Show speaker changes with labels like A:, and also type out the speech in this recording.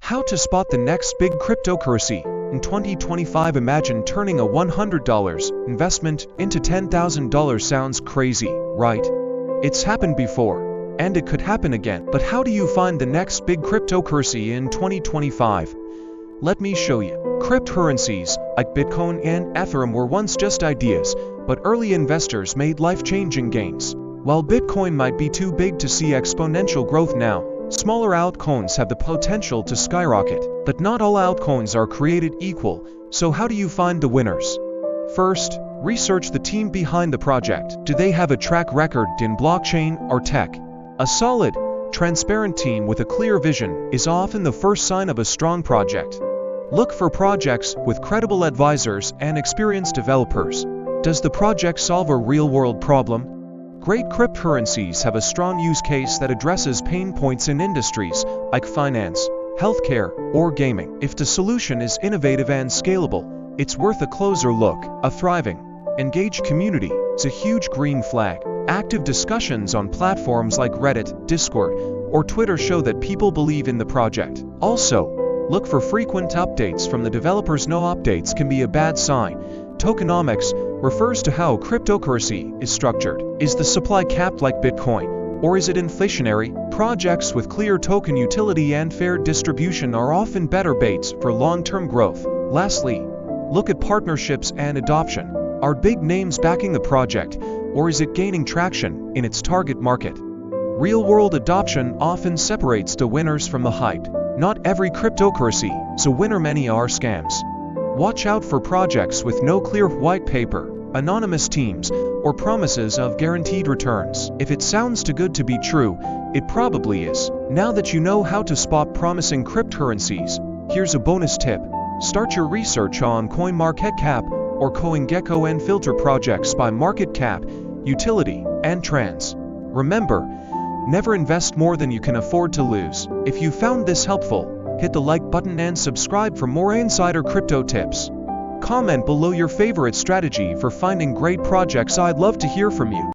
A: How to spot the next big cryptocurrency. In 2025, imagine turning a $100 investment into $10,000. Sounds crazy, right? It's happened before, and it could happen again. But how do you find the next big cryptocurrency in 2025? Let me show you. Cryptocurrencies, like Bitcoin and Ethereum, were once just ideas, but early investors made life-changing gains. While Bitcoin might be too big to see exponential growth now, smaller altcoins have the potential to skyrocket. But not all altcoins are created equal, so how do you find the winners? First, research the team behind the project. Do they have a track record in blockchain or tech? A solid, transparent team with a clear vision is often the first sign of a strong project. Look for projects with credible advisors and experienced developers. Does the project solve a real-world problem? Great cryptocurrencies have a strong use case that addresses pain points in industries like finance, healthcare, or gaming. If the solution is innovative and scalable, it's worth a closer look. A thriving, engaged community is a huge green flag. Active discussions on platforms like Reddit, Discord, or Twitter show that people believe in the project. Also, look for frequent updates from the developers. No updates can be a bad sign. Tokenomics refers to how cryptocurrency is structured. Is the supply capped like Bitcoin, or is it inflationary? Projects with clear token utility and fair distribution are often better bets for long-term growth. Lastly, look at partnerships and adoption. Are big names backing the project, or is it gaining traction in its target market? Real-world adoption often separates the winners from the hype. Not every cryptocurrency is a winner. Many are scams. Watch out for projects with no clear white paper, anonymous teams, or promises of guaranteed returns. If it sounds too good to be true, it probably is. Now that you know how to spot promising cryptocurrencies, here's a bonus tip. Start your research on CoinMarketCap or CoinGecko and filter projects by market cap, utility, and trends. Remember, never invest more than you can afford to lose. If you found this helpful, hit the like button and subscribe for more insider crypto tips. Comment below your favorite strategy for finding great projects. I'd love to hear from you.